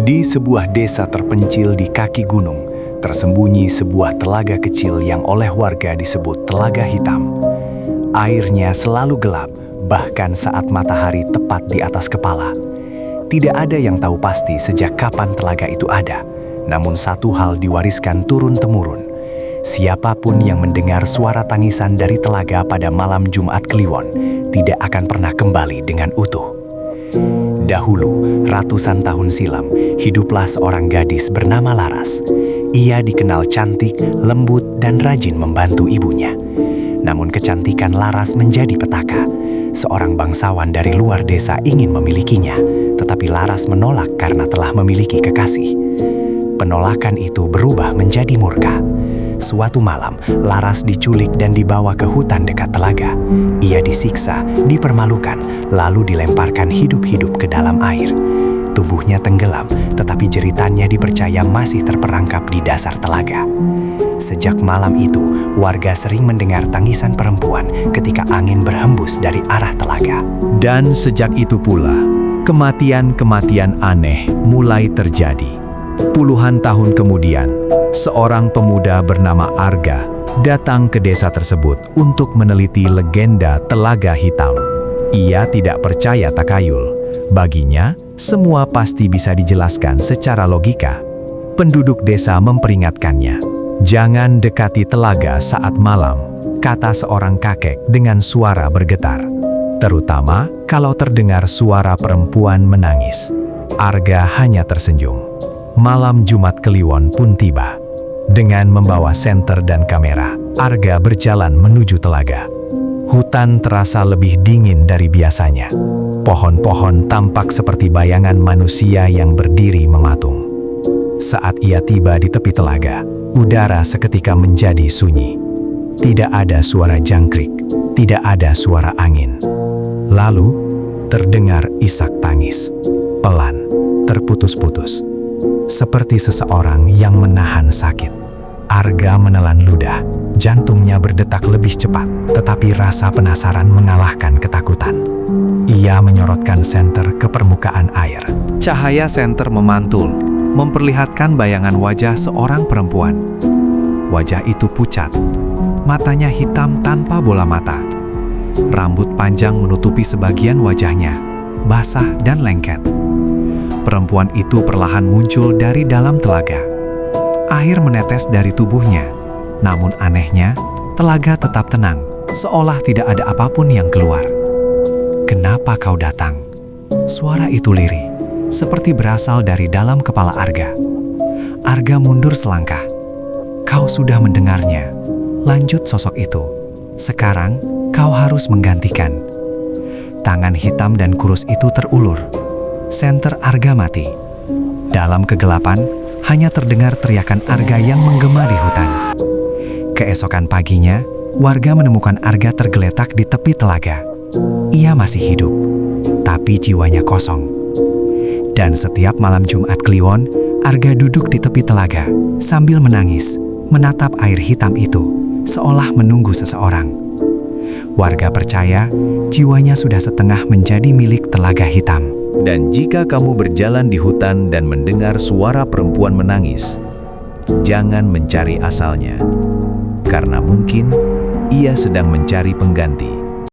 Di sebuah desa terpencil di kaki gunung, tersembunyi sebuah telaga kecil yang oleh warga disebut Telaga Hitam. Airnya selalu gelap, bahkan saat matahari tepat di atas kepala. Tidak ada yang tahu pasti sejak kapan telaga itu ada, namun satu hal diwariskan turun-temurun. Siapapun yang mendengar suara tangisan dari telaga pada malam Jumat Kliwon tidak akan pernah kembali dengan utuh. Dahulu, ratusan tahun silam, hiduplah seorang gadis bernama Laras. Ia dikenal cantik, lembut, dan rajin membantu ibunya. Namun kecantikan Laras menjadi petaka. Seorang bangsawan dari luar desa ingin memilikinya, tetapi Laras menolak karena telah memiliki kekasih. Penolakan itu berubah menjadi murka. Suatu malam, Laras diculik dan dibawa ke hutan dekat telaga. Ia disiksa, dipermalukan, lalu dilemparkan hidup-hidup ke dalam air. Tubuhnya tenggelam, tetapi jeritannya dipercaya masih terperangkap di dasar telaga. Sejak malam itu, warga sering mendengar tangisan perempuan ketika angin berhembus dari arah telaga. Dan sejak itu pula, kematian-kematian aneh mulai terjadi. Puluhan tahun kemudian, seorang pemuda bernama Arga datang ke desa tersebut untuk meneliti legenda Telaga Hitam. Ia tidak percaya takayul. Baginya, semua pasti bisa dijelaskan secara logika. Penduduk desa memperingatkannya, "Jangan dekati telaga saat malam," kata seorang kakek dengan suara bergetar. Terutama kalau terdengar suara perempuan menangis. Arga hanya tersenyum. Malam Jumat Kliwon pun tiba. Dengan membawa senter dan kamera, Arga berjalan menuju telaga. Hutan terasa lebih dingin dari biasanya. Pohon-pohon tampak seperti bayangan manusia yang berdiri mematung. Saat ia tiba di tepi telaga, udara seketika menjadi sunyi. Tidak ada suara jangkrik, tidak ada suara angin. Lalu, terdengar isak tangis. Pelan, terputus-putus. Seperti seseorang yang menahan sakit. Arga menelan ludah, jantungnya berdetak lebih cepat, tetapi rasa penasaran mengalahkan ketakutan. Ia menyorotkan senter ke permukaan air. Cahaya senter memantul, memperlihatkan bayangan wajah seorang perempuan. Wajah itu pucat, matanya hitam tanpa bola mata. Rambut panjang menutupi sebagian wajahnya, basah dan lengket. Perempuan itu perlahan muncul dari dalam telaga. Air menetes dari tubuhnya, namun anehnya, telaga tetap tenang, seolah tidak ada apapun yang keluar. "Kenapa kau datang?" Suara itu lirih, seperti berasal dari dalam kepala Arga. Arga mundur selangkah. "Kau sudah mendengarnya," lanjut sosok itu. "Sekarang, kau harus menggantikan." Tangan hitam dan kurus itu terulur. Senter Arga mati. Dalam kegelapan, hanya terdengar teriakan Arga yang menggema di hutan. Keesokan paginya, warga menemukan Arga tergeletak di tepi telaga. Ia masih hidup, tapi jiwanya kosong. Dan setiap malam Jumat Kliwon, Arga duduk di tepi telaga, sambil menangis, menatap air hitam itu, seolah menunggu seseorang. Warga percaya, jiwanya sudah setengah menjadi milik Telaga Hitam. Dan jika kamu berjalan di hutan dan mendengar suara perempuan menangis, jangan mencari asalnya, karena mungkin ia sedang mencari pengganti.